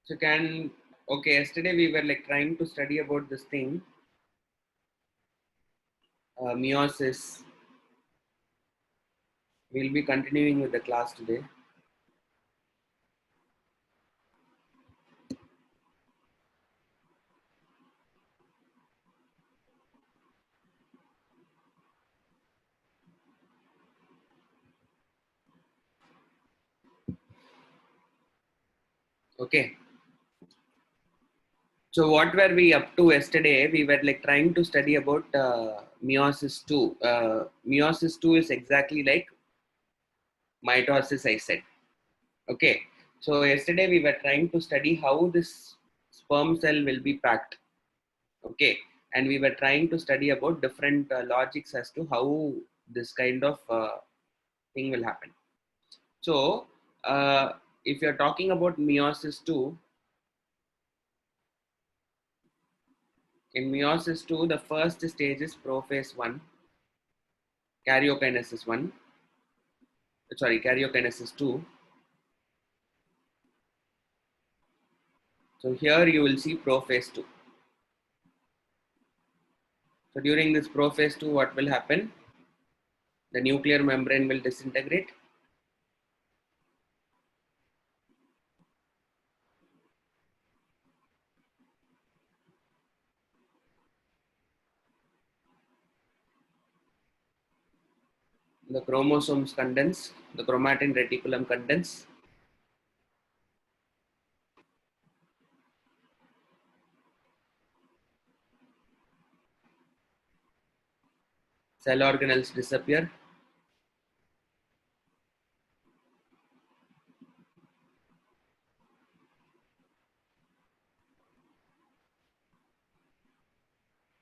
So okay, yesterday we were like trying to study about this thing, meiosis. We'll be continuing with the class today. Okay. So what were we up to yesterday? We were like trying to study about meiosis 2. Meiosis 2 is exactly like mitosis, I said. Okay. So yesterday we were trying to study how this sperm cell will be packed. Okay. And we were trying to study about different logics as to how this kind of thing will happen. So if you're talking about meiosis 2, in meiosis 2, the first stage is prophase 1, karyokinesis 1. Sorry, karyokinesis 2. So here you will see prophase 2. So during this prophase 2, what will happen? The nuclear membrane will disintegrate. The chromosomes condense. The chromatin reticulum condense. Cell organelles disappear.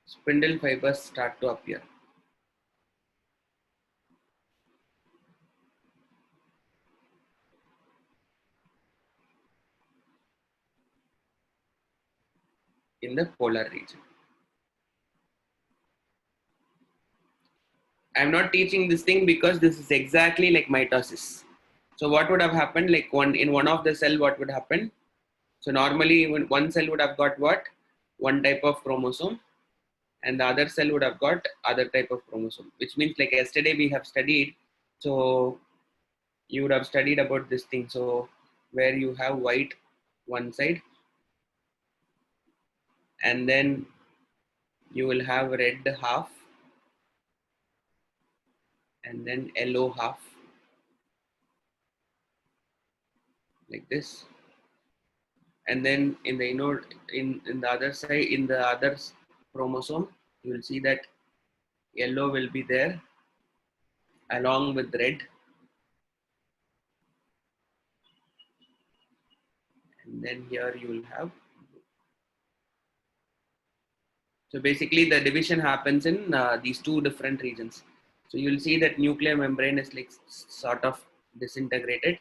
Spindle fibers start to appear. In the polar region. I'm not teaching this thing because this is exactly like mitosis. So what would have happened? Like one of the cell, what would happen? So normally when one cell would have got what? One type of chromosome, and the other cell would have got other type of chromosome, which means like yesterday we have studied. So you would have studied about this thing. So where you have white one side, and then you will have red half, and then yellow half, like this. And then in the in the other side, in the other chromosome, you will see that yellow will be there along with red, and then here you will have. So basically the division happens in these two different regions. So you'll see that nuclear membrane is like sort of disintegrated,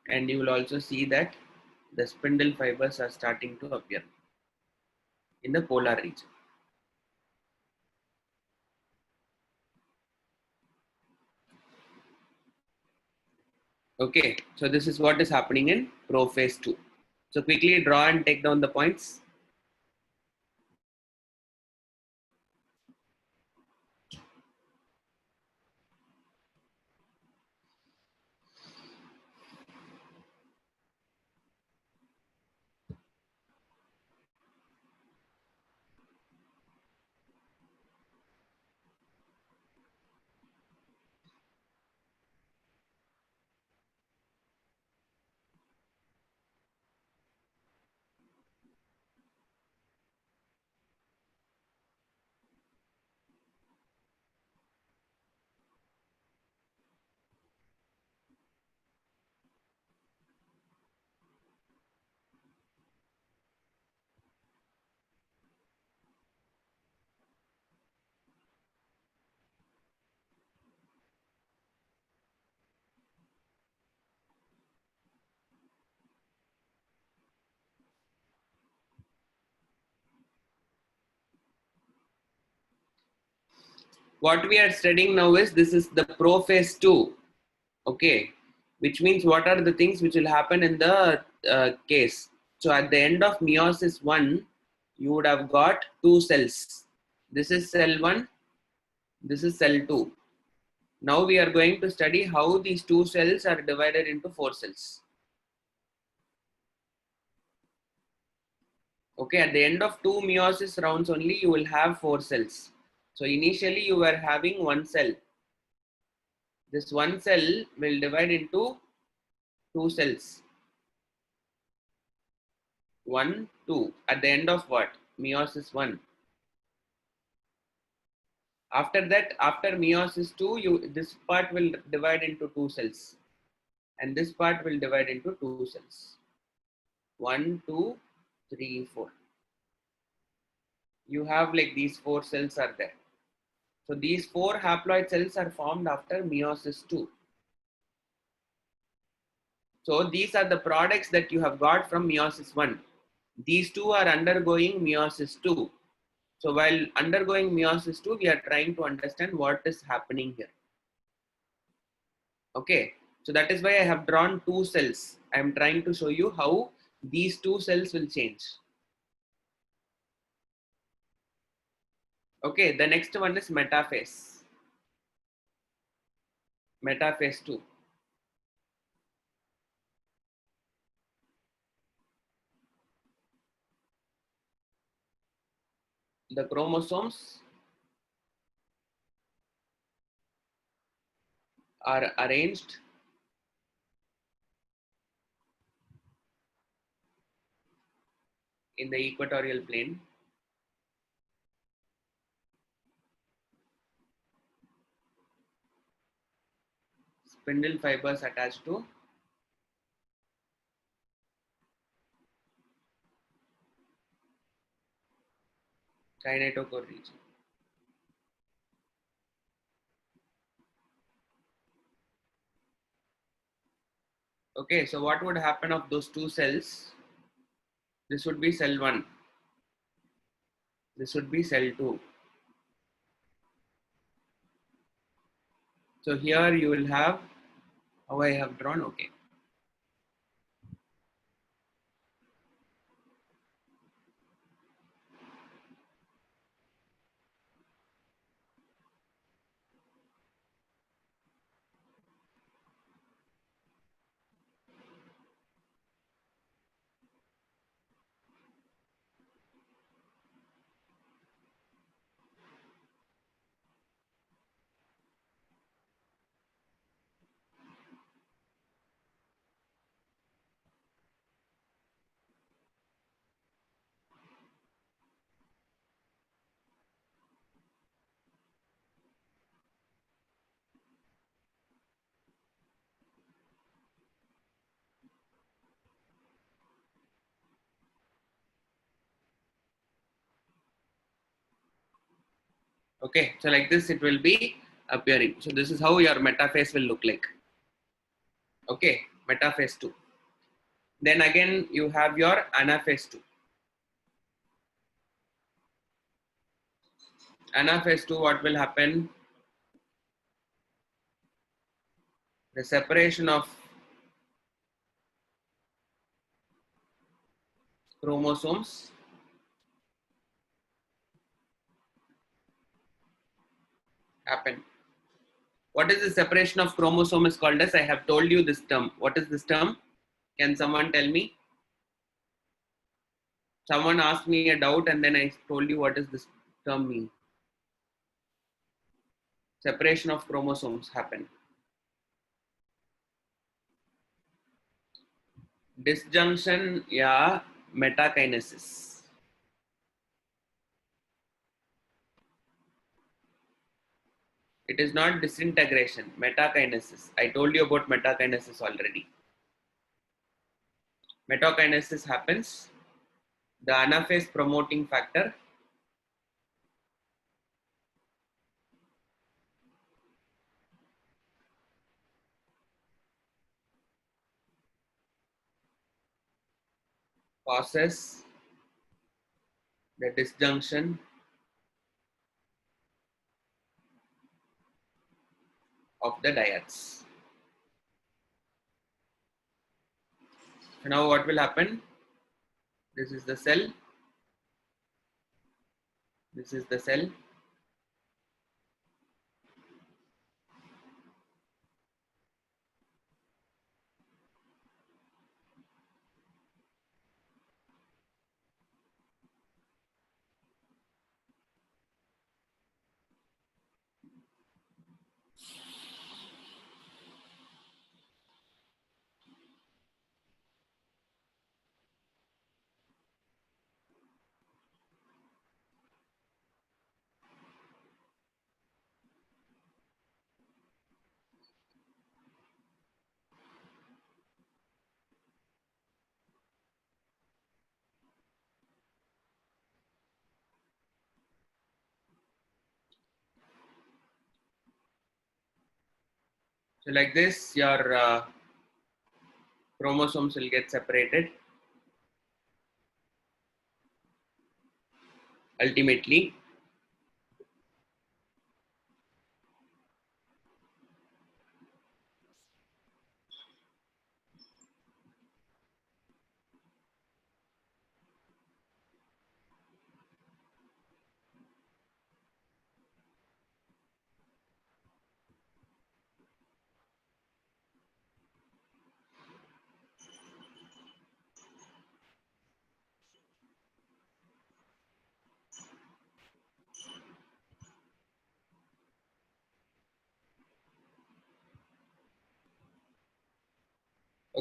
and you will also see that the spindle fibers are starting to appear in the polar region. Okay, so this is what is happening in prophase 2. So quickly draw and take down the points. What we are studying now is this is the prophase 2. Okay, which means what are the things which will happen in the case. So at the end of meiosis 1, you would have got 2 cells. This is cell 1, this is cell 2. Now we are going to study how these 2 cells are divided into 4 cells. Okay, at the end of 2 meiosis rounds only, you will have 4 cells. So initially you were having 1 cell. This 1 cell will divide into 2 cells. 1, 2. At the end of what? Meiosis 1. After that, after meiosis 2, this part will divide into 2 cells. And this part will divide into 2 cells. 1, 2, 3, 4. You have like these 4 cells are there. So these 4 haploid cells are formed after meiosis 2. So these are the products that you have got from meiosis 1. These two are undergoing meiosis 2. So while undergoing meiosis 2, we are trying to understand what is happening here. Okay, so that is why I have drawn 2 cells. I am trying to show you how these 2 cells will change. Okay, the next one is metaphase. Metaphase 2. The chromosomes are arranged in the equatorial plane. Spindle fibers attached to kinetochore region. Okay, so what would happen of those 2 cells? This would be cell 1. This would be cell 2. So here you will have how I have drawn. Okay. Okay, so like this it will be appearing. So this is how your metaphase will look like. Okay, metaphase 2. Then again you have your anaphase 2. Anaphase 2, what will happen? The separation of chromosomes happen. What is the separation of chromosome is called as? I have told you this term. What is this term? Can someone tell me? Someone asked me a doubt and then I told you what does this term mean. Separation of chromosomes happen. Disjunction, yeah, metakinesis. It is not disintegration, metakinesis. I told you about metakinesis already. Metakinesis happens. The anaphase promoting factor causes the disjunction of the dyads. So now what will happen? This is the cell. This is the cell. So like this, your chromosomes will get separated. Ultimately,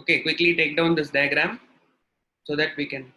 okay, quickly take down this diagram so that we can.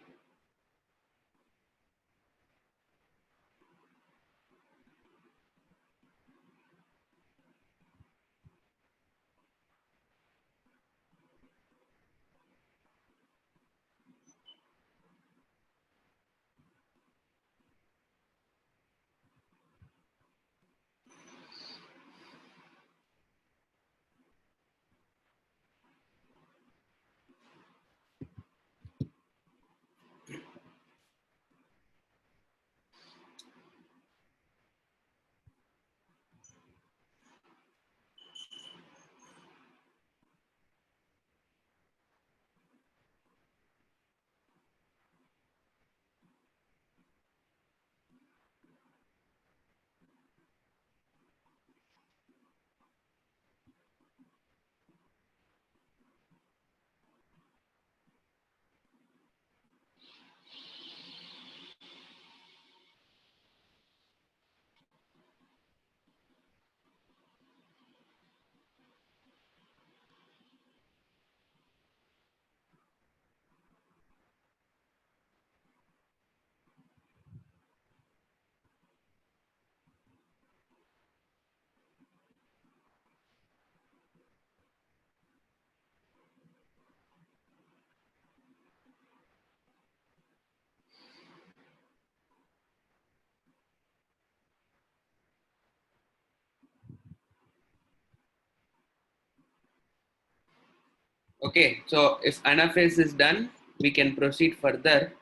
Okay, so if anaphase is done, we can proceed further.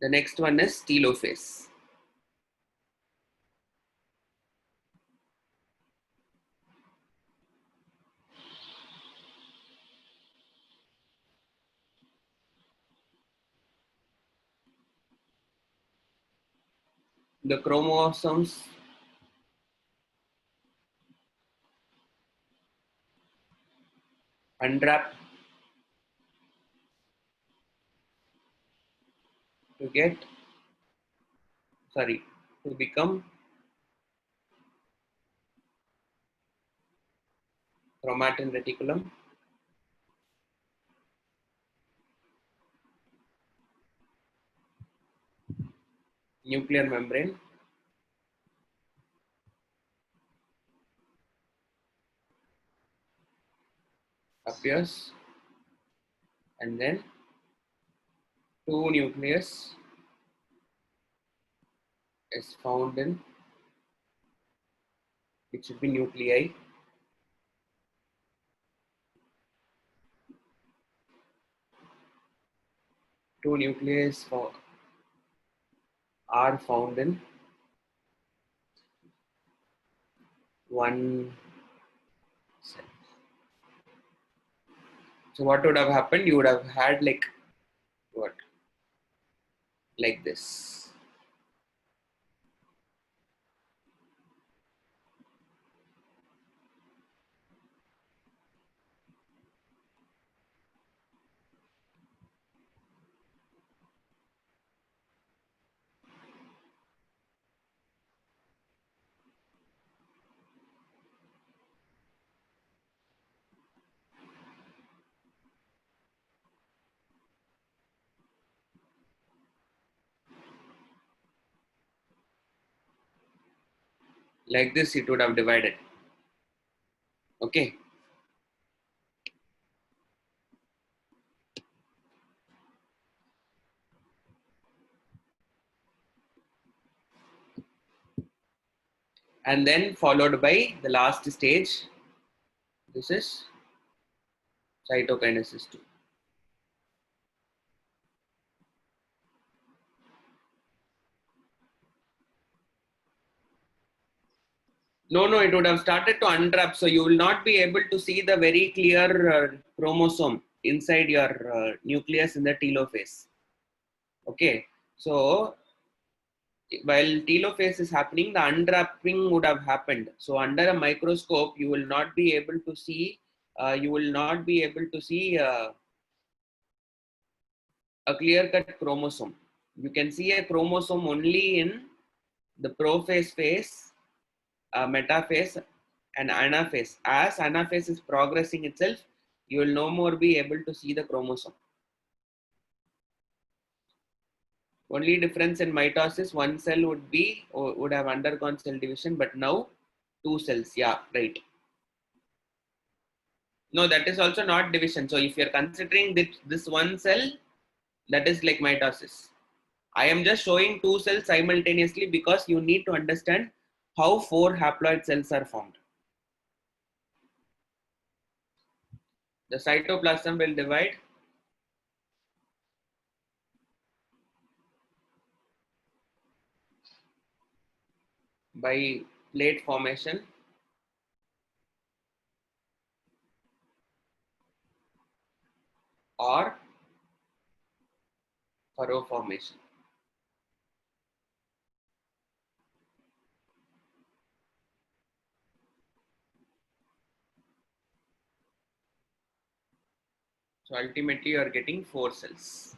The next one is telophase. The chromosomes unwrap to get, sorry, to become chromatin reticulum, nuclear membrane, appears, and then two nucleus is found in, it should be nuclei. Two nuclei are found in one cell. So what would have happened? You would have had like what? Like this. Like this, it would have divided. Okay. And then followed by the last stage. This is cytokinesis 2. No, it would have started to unwrap. So you will not be able to see the very clear chromosome inside your nucleus in the telophase. Okay. So while telophase is happening, the unwrapping would have happened. So under a microscope, you will not be able to see. A clear-cut chromosome. You can see a chromosome only in the prophase phase, metaphase, and anaphase. As anaphase is progressing itself, you will no more be able to see the chromosome. Only difference in mitosis, one cell would have undergone cell division, but now two cells. Yeah, right. No, that is also not division. So if you're considering this one cell, that is like mitosis. I am just showing two cells simultaneously because you need to understand how four haploid cells are formed. The cytoplasm will divide by plate formation or furrow formation. So ultimately you are getting four cells.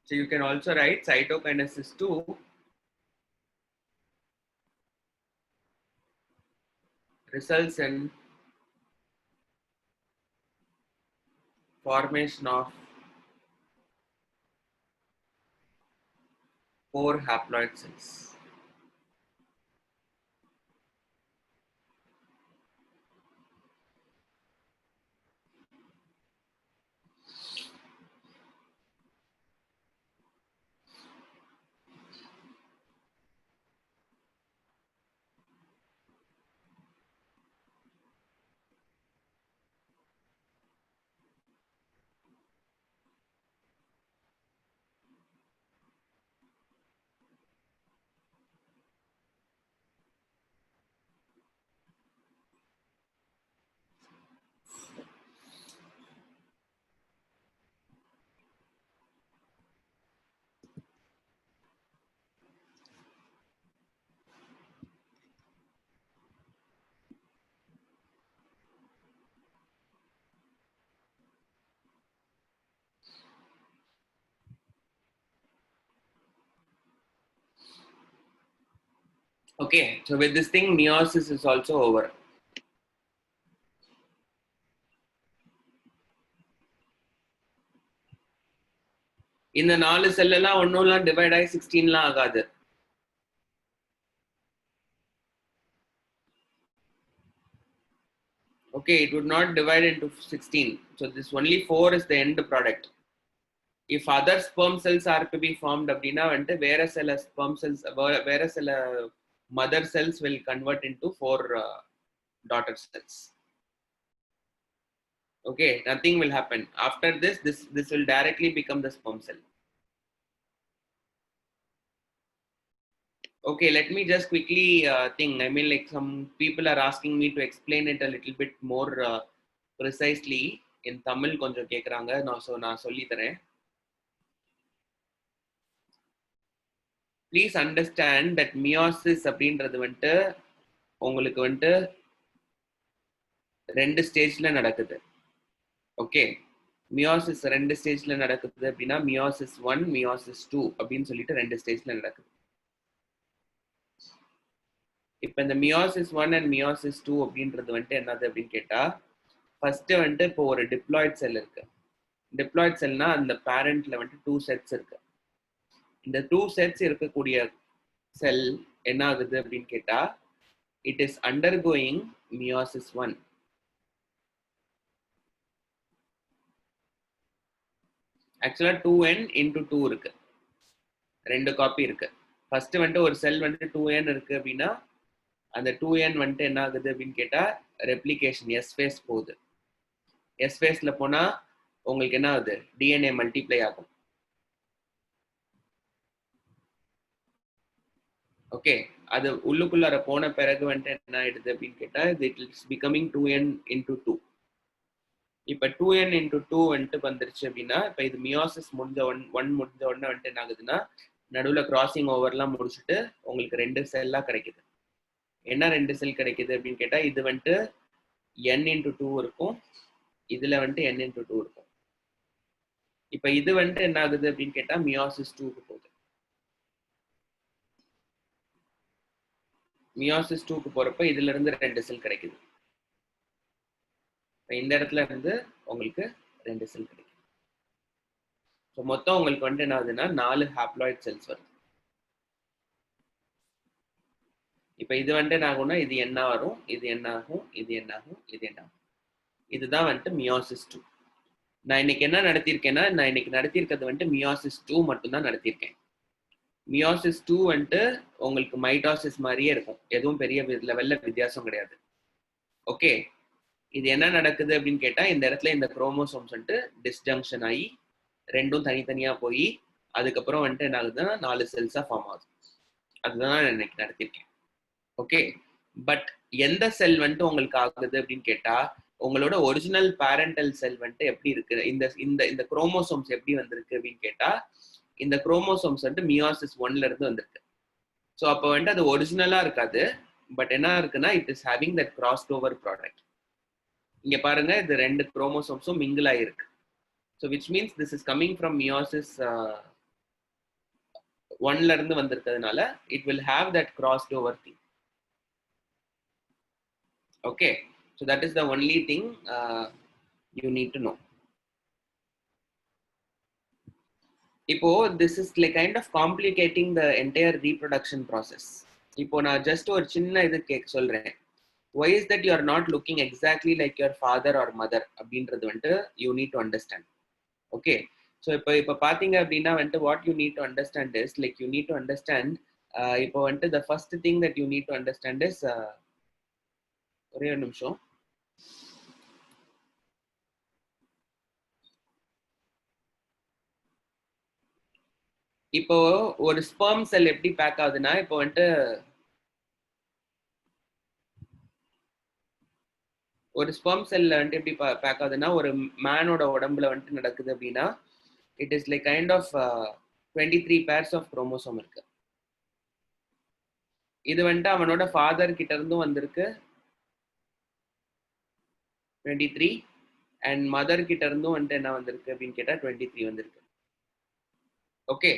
So you can also write cytokinesis 2 results in formation of four haploid cells. Okay, so with this thing, meiosis is also over. இந்த 4 செல் எல்லாம் ஒண்ணும்லாம் divide ஆகி 16லாம் ஆகாது. Okay, it would not divide into 16. So this only 4 is the end product. If other sperm cells are to be formed அப்படின்னா வந்துட்டு வேற சில sperm cells, வேற சில mother cells will convert into 4 daughter cells. Okay, nothing will happen. After this will directly become the sperm cell. Okay, let me just quickly think. I mean, like some people are asking me to explain it a little bit more precisely in Tamil. கொஞ்சம் கேக்குறாங்க. நான் சொல்லி தரேன். Please understand that meiosis அப்படின்றது வந்துட்டு உங்களுக்கு வந்துட்டு 2 ஸ்டேஜ்ல நடக்குது. ஓகே, மியோசிஸ் 2 ஸ்டேஜ்ல நடக்குது அப்படின்னா மியோசிஸ் 1, மியோசிஸ் 2 அப்படின்னு சொல்லிட்டு 2 ஸ்டேஜ்ல நடக்குது. இப்போ இந்த மியோசிஸ் 1 அண்ட் மியோசிஸ் 2 அப்படின்றது வந்துட்டு என்னது அப்படின்னு கேட்டா, ஃபர்ஸ்ட் வந்துட்டு இப்போ ஒரு டிப்ளாய்ட் செல் இருக்கு. டிப்ளாய்ட் செல்னா அந்த பேரண்ட்ல வந்துட்டு 2 செட்ஸ் இருக்கு. இந்த 2 செட்ஸ் இருக்கக்கூடிய செல் என்ன ஆகுது அப்படின்னு கேட்டா, இட் இஸ் அண்டர்கோயிங் மியோசிஸ் 1. ஆக்சுவலா 2n into 2 இருக்கு, 2 காப்பி இருக்கு. ஃபர்ஸ்ட் வந்துட்டு ஒரு செல் வந்துட்டு 2n இருக்கு அப்படின்னா அந்த 2n வந்துட்டு என்ன ஆகுது அப்படின்னு கேட்டா ரெப்ளிகேஷன் எஸ் ஃபேஸ் போகுது. எஸ் ஃபேஸ்ல போனா உங்களுக்கு என்ன ஆகுது, டிஎன்ஏ மல்டிப்ளை ஆகும். ஓகே, அது உள்ளுக்குள்ளார போன பிறகு வந்துட்டு என்ன ஆயிடுது அப்படின்னு கேட்டா it is becoming 2n into 2. இப்ப 2n into 2 வந்துட்டு வந்துருச்சு அப்படின்னா இப்ப இது மியோசிஸ் முடிஞ்ச ஒன் முடிஞ்ச உடனே வந்துட்டு என்ன ஆகுதுன்னா நடுவுல கிராசிங் ஓவர்லாம் முடிச்சுட்டு உங்களுக்கு 2 செல்லா கிடைக்குது. என்ன 2 செல் கிடைக்குது அப்படின்னு கேட்டா இது வந்துட்டு n into 2 இருக்கும், இதுல வந்துட்டு n into 2 இருக்கும். இப்ப இது வந்துட்டு என்ன ஆகுது அப்படின்னு கேட்டா மியோசிஸ் 2க்கு போகுது. மியோசிஸ் 2க்கு போறப்ப இதுல இருந்து 2 செல் கிடைக்குது. இந்த இடத்துல இருந்து உங்களுக்கு 2 செல் கிடைக்கும். ஸோ மொத்தம் உங்களுக்கு வந்துட்டு என்ன ஆகுதுன்னா 4 ஹாப்ளாய்ட் செல்ஸ் வருது. இப்ப இது வந்துட்டு என்ன ஆகும்னா இது என்ன வரும், இது என்ன ஆகும், இது என்ன ஆகும், இது என்ன ஆகும். இதுதான் வந்துட்டு மியோசிஸ் 2. நான் இன்னைக்கு என்ன நடத்தியிருக்கேன்னா நான் இன்னைக்கு நடத்தியிருக்கிறது வந்துட்டு மியோசிஸ் 2 மட்டும்தான் நடத்தியிருக்கேன். மியோசிஸ் 2 வந்துட்டு உங்களுக்கு மைட்டாசிஸ் மாதிரியே இருக்கும், எதுவும் பெரிய லெவல்ல வித்தியாசம் கிடையாது. ஓகே, இது என்ன நடக்குது அப்படின்னு கேட்டா இந்த இடத்துல இந்த குரோமோசோம்ஸ் வந்துட்டு டிஸ்ஜங்ஷன் ஆகி ரெண்டும் தனித்தனியா போய் அதுக்கப்புறம் வந்துட்டு என்ன ஆகுதுன்னா 4 செல்ஸா ஃபார்ம் ஆகுது. அதுதான் நான் இன்னைக்கு நடத்திருக்கேன். ஓகே, பட் எந்த செல் வந்துட்டு உங்களுக்கு ஆகுது அப்படின்னு கேட்டா உங்களோட ஒரிஜினல் பேரண்டல் செல் வந்துட்டு எப்படி இருக்கு, இந்த இந்த இந்த குரோமோசோம்ஸ் எப்படி வந்திருக்கு அப்படின்னு கேட்டா இந்த குரோமோசோம்ஸ் வந்துட்டு மியோசிஸ் 1ல இருந்து வந்திருக்கு. ஸோ அப்போ வந்துட்டு அது ஒரிஜினலா இருக்காது, பட் என்ன இருக்குன்னா it is having that crossed over product. இங்க பாருங்க, இது 2 குரோமோசோம்ஸும் மிங்கிள் ஆயிருக்கு. So which means this is coming from meiosis 1ல இருந்து வந்திருக்கிறதுனால it will have that crossed over thing. Okay, so that is the only thing you need to know. இப்போ this is like kind of complicating the entire reproduction process. இப்போ நான் just ஒரு சின்ன இது சொல்றேன். Why is that you are not looking exactly like your father or mother அப்படின்றது வந்துட்டு you need to understand. Okay, so இப்போ பாத்தீங்க அப்படின்னா வந்துட்டு what you need to understand is like you need to understand இப்போ வந்துட்டு the first thing that you need to understand is ஒரே ஒரு நிமிஷம். இப்போ ஒரு ஸ்பெர்ம் செல் எப்படி பேக் ஆகுதுன்னா இப்போ வந்துட்டு ஒரு ஸ்பெர்ம் செல்ல வந்துட்டு எப்படி பேக் ஆகுதுன்னா ஒரு மேனோட உடம்புல வந்துட்டு நடக்குது அப்படின்னா it is like kind of 23 pairs of chromosome இருக்கு. இது வந்துட்டு அவனோட ஃபாதர் கிட்ட இருந்தும் வந்திருக்கு 23 அண்ட் மதர் கிட்ட இருந்தும் வந்துட்டு என்ன வந்திருக்கு அப்படின்னு கேட்டா 23 வந்திருக்கு. ஓகே,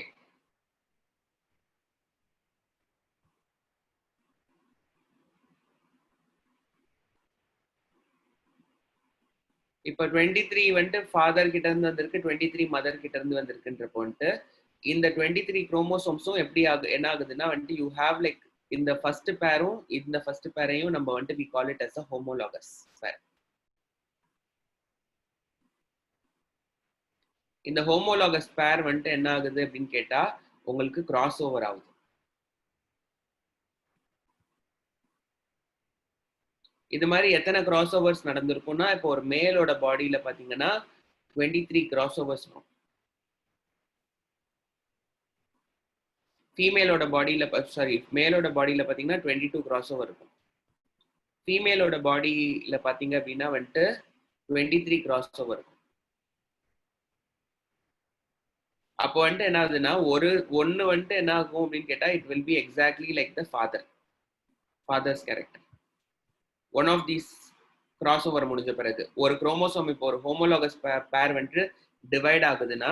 இப்போ 23 வந்துட்டு ஃபாதர் கிட்ட இருந்து வந்திருக்கு, 23 மதர் கிட்ட இருந்து வந்திருக்குன்றப்போ வந்துட்டு இந்த 23 குரோமோசோம்ஸும் எப்படி என்ன ஆகுதுன்னா வந்துட்டு யூ ஹாவ் லைக் இந்த ஃபர்ஸ்ட் பேரும் இந்த ஃபர்ஸ்ட் பேரையும் நம்ம வந்துட்டு we call it as a homologous pair. இந்த ஹோமோலாகஸ் பேர் வந்துட்டு என்ன ஆகுது அப்படின்னு கேட்டா உங்களுக்கு கிராஸ் ஓவர் ஆகுது. இது மாதிரி எத்தனை கிராஸ் ஓவர்ஸ் நடந்திருக்கும்னா இப்போ ஒரு மேலோட பாடியில பாத்தீங்கன்னா 23 கிராஸ் ஓவர்ஸ் வரும். ஃபீமேலோட பாடியில மேலோட பாடியில பாத்தீங்கன்னா 22 கிராஸ் ஓவர் இருக்கும். ஃபீமேலோட பாடியில பாத்தீங்க அப்படின்னா வந்துட்டு 23 கிராஸ் ஓவர் இருக்கும். அப்போ வந்துட்டு என்ன ஆகுதுன்னா ஒன்னு வந்துட்டு என்ன ஆகும் அப்படின்னு கேட்டா it will be exactly like the father's character. One of these cross over முடிஞ்ச பிறகு ஒரு குரோமோசோம் இப்போ ஒரு ஹோமோலாகஸ் பேர் வந்துட்டு டிவைட் ஆகுதுன்னா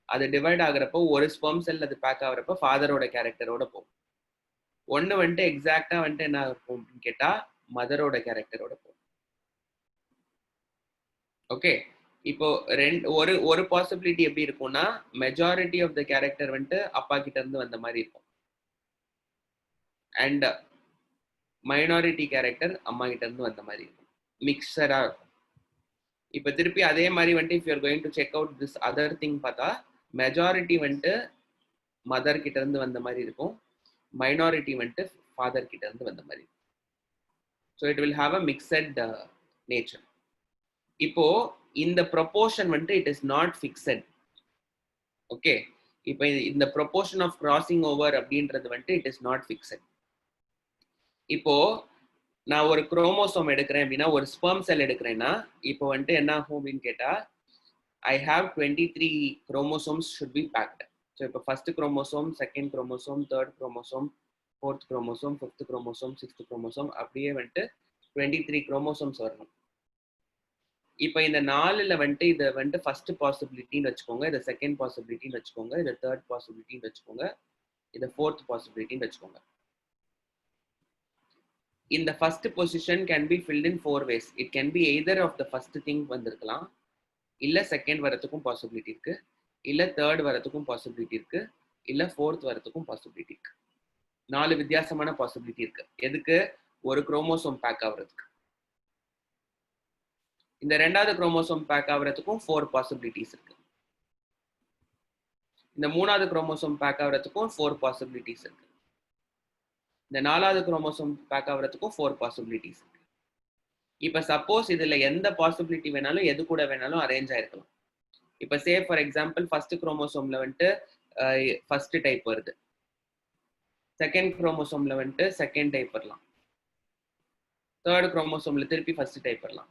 அது டிவைட் ஆகுறப்போ ஒரு ஸ்பெர்ம் செல் அது பேக் ஆகுறப்போ ஃபாதரோட கேரக்டரோட போகும். ஒன்னு வந்துட்டு எக்ஸாக்டா வந்துட்டு என்ன இருக்கும் அப்படின்னு கேட்டா மதரோட கேரக்டரோட போகும். ஓகே, இப்போ ஒரு பாசிபிலிட்டி எப்படி இருக்கும்னா மெஜாரிட்டி ஆஃப் த கேரக்டர் வந்துட்டு அப்பா கிட்ட இருந்து வந்த மாதிரி இருக்கும் அண்ட் மைனாரிட்டி கேரக்டர் அம்மா கிட்ட இருந்து வந்த மாதிரி இருக்கும், மிக்சரா இருக்கும். இப்போ திருப்பி அதே மாதிரி வந்துட்டு if you're going to check out this other thing பார்த்தா மெஜாரிட்டி வந்துட்டு மதர் கிட்ட இருந்து வந்த மாதிரி இருக்கும், மைனாரிட்டி வந்துட்டு ஃபாதர் கிட்ட இருந்து வந்த மாதிரி இருக்கும். So it will have a mixed nature. இப்போ இந்த ப்ரொபோர்ஷன் வந்துட்டு it is not fixed. Okay, இப்போ இந்த ப்ரொபோர்ஷன் ஆஃப் கிராசிங் ஓவர் அப்படின்றது வந்துட்டு இட் இஸ் நாட் ஃபிக்ஸட். இப்போ நான் ஒரு குரோமோசோம் எடுக்கிறேன் அப்படின்னா ஒரு ஸ்பெர்ம் செல் எடுக்கிறேன்னா இப்போ வந்துட்டு என்ன ஆகும் அப்படின்னு கேட்டா I have 23 chromosomes should be packed. So இப்போ first chromosome, second chromosome, third chromosome, fourth chromosome, fifth chromosome, sixth chromosome, அப்படியே வந்துட்டு 23 குரோமோசோம்ஸ் வரணும். இப்போ இந்த 4ல் வந்துட்டு இதை வந்துட்டு ஃபர்ஸ்ட் பாசிபிலிட்டின்னு வச்சுக்கோங்க, இதை செகண்ட் பாசிபிலிட்டின்னு வச்சுக்கோங்க, இதை தேர்ட் பாசிபிலிட்டின்னு வச்சுக்கோங்க, இதை ஃபோர்த் பாசிபிலிட்டின்னு வச்சுக்கோங்க. இந்த first position can be filled in 4 ways. It can be either of the first thing வந்திருக்கலாம், இல்ல செகண்ட் வரதுக்கும் பாசிபிலிட்டி இருக்கு, இல்ல தேர்ட் வரதுக்கும் பாசிபிலிட்டி இருக்கு, இல்ல ஃபோர்த் வரதுக்கும் பாசிபிலிட்டி இருக்கு. 4 வித்தியாசமான பாசிபிலிட்டி இருக்கு. எதுக்கு? ஒரு குரோமோசோம் பேக் ஆகுறதுக்கு. இந்த ரெண்டாவது குரோமோசோம் பேக் ஆகுறதுக்கும் 4 பாசிபிலிட்டிஸ் இருக்கு. இந்த மூணாவது குரோமோசோம் பேக் ஆகுறதுக்கும் 4 பாசிபிலிட்டிஸ் இருக்கு. இந்த நாலாவது குரோமோசோம் பேக் ஆகுறதுக்கும் 4 பாசிபிலிட்டிஸ் இருக்கு. இப்ப சப்போஸ் இதுல எந்த பாசிபிலிட்டி வேணாலும் எது கூட வேணாலும் அரேஞ்ச் ஆயிருக்கலாம். இப்ப சே ஃபார் எக்ஸாம்பிள் ஃபர்ஸ்ட் குரோமோசோம்ல வந்துட்டு ஃபர்ஸ்ட் டைப் வருது, செகண்ட் குரோமோசோம்ல வந்துட்டு செகண்ட் டைப் வரலாம், தேர்ட் குரோமோசோம்ல திருப்பி ஃபர்ஸ்ட் டைப் வரலாம்,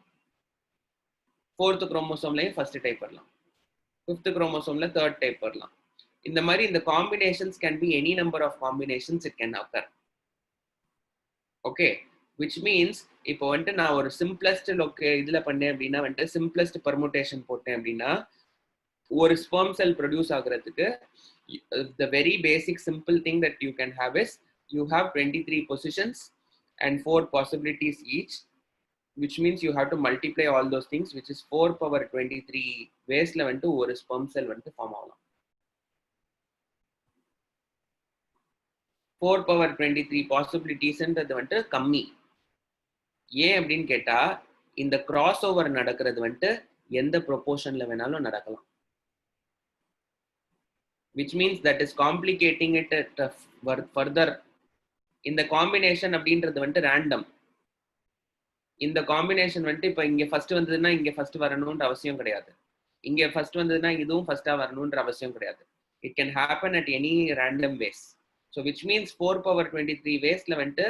ஃபோர்த் குரோமோசோம்லயும் ஃபர்ஸ்ட் டைப் வரலாம், ஃபிஃப்த் குரோமோசோம்ல தேர்ட் டைப் வரலாம். இந்த மாதிரி இந்த combinations can be any number of combinations it can occur. Okay, which means இப்போ வந்துட்டு நான் ஒரு சிம்பிளஸ்ட் இதுல பண்ணேன் அப்படின்னா வந்துட்டு சிம்பிளஸ்ட் பர்முடேஷன் போட்டேன் அப்படின்னா ஒரு ஸ்பெர்ம் செல் ப்ரொடியூஸ் ஆகுறதுக்கு the very basic simple thing that you can have is you have 23 positions and 4 possibilities each, which means you have to multiply all those things, which is 4 power 23 ways la vantu ஒரு sperm cell vantu form ஆகலாம். 4 power 23 possibilities ன்றது வந்துட்டு கம்மி. ஏன் அப்படின்னு கேட்டா இந்த cross over நடக்கிறது வந்துட்டு எந்த ப்ரொபோர்ஷன்ல வேணாலும் நடக்கலாம், which means that is complicating it further. இந்த காம்பினேஷன் அப்படின்றது வந்துட்டு ரேண்டம். இந்த காம்பினேஷன் வந்துட்டு இப்போ இங்க ஃபர்ஸ்ட் வந்ததுன்னா இங்க ஃபர்ஸ்ட் வரணும்ன்ற அவசியம் கிடையாது, இங்க ஃபர்ஸ்ட் வந்ததுன்னா இதுவும் ஃபர்ஸ்டா வரணும்ன்ற அவசியம் கிடையாது. It can happen at any random ways. So which means 4 power 23 வேஸ்ல வந்துட்டு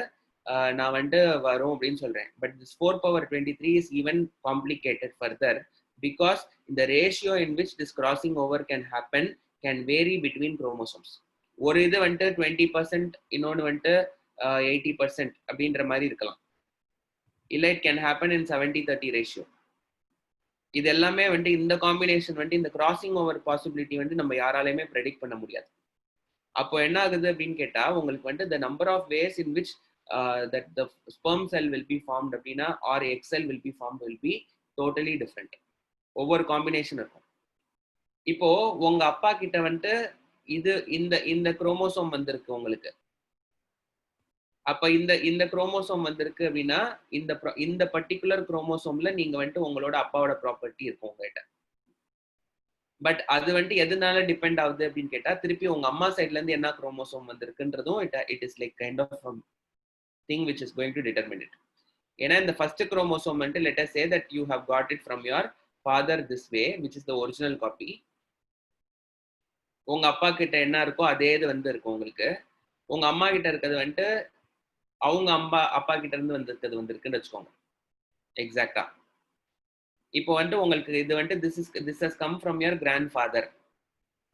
நான் வந்துட்டு வரும் அப்படின்னு சொல்றேன். But this 4 power 23 is even complicated further because இந்த ratio in which this crossing over can happen can vary between chromosomes. ஒரு இது வந்துட்டு 20%, இன்னொன்று வந்துட்டு 80% அப்படின்ற மாதிரி இருக்கலாம், இல்ல it can happen in 70-30 ratio. இது எல்லாமே வந்துட்டு இந்த காம்பினேஷன் வந்துட்டு இந்த கிராசிங் ஓவர் பாசிபிலிட்டி வந்து நம்ம யாராலையுமே ப்ரெடிக்ட் பண்ண முடியாது. அப்போ என்ன ஆகுது அப்படின்னு கேட்டா உங்களுக்கு வந்துட்டு the number of ways in which that the sperm cell will be formed அப்படின்னா or egg cell will be formed will be totally different. ஒவ்வொரு காம்பினேஷன் இருக்கும். இப்போ உங்க அப்பா கிட்ட வந்துட்டு இது இந்த இந்த குரோமோசோம் வந்திருக்கு உங்களுக்கு. அப்ப இந்த குரோமோசோம் வந்திருக்கு அப்படின்னா இந்த பர்டிகுலர் குரோமோசோம்ல நீங்க வந்துட்டு உங்களோட அப்பாவோட ப்ராப்பர்ட்டி இருக்கும் உங்ககிட்ட. பட் அது வந்துட்டு எதனால டிபெண்ட் ஆகுது அப்படின்னு கேட்டா, திருப்பி உங்க அம்மா சைட்ல இருந்து என்ன குரோமோசோம் வந்திருக்குன்றதும் it is like kind of thing which is going to determine it. ஏன்னா இந்த ஃபர்ஸ்ட் குரோமோசோம் வந்துட்டு let us say that you have got it from your father this way which is the original copy. உங்க அப்பா கிட்ட என்ன இருக்கோ அதே இது வந்து இருக்கும் உங்களுக்கு. உங்க அம்மா கிட்ட இருக்கிறது வந்துட்டு அவங்க அப்பா கிட்ட இருந்து வந்திருக்குன்னு வச்சுக்கோங்க. எக்ஸாக்டா இப்போ வந்துட்டு உங்களுக்கு இது வந்துட்டு this has come from your grandfather,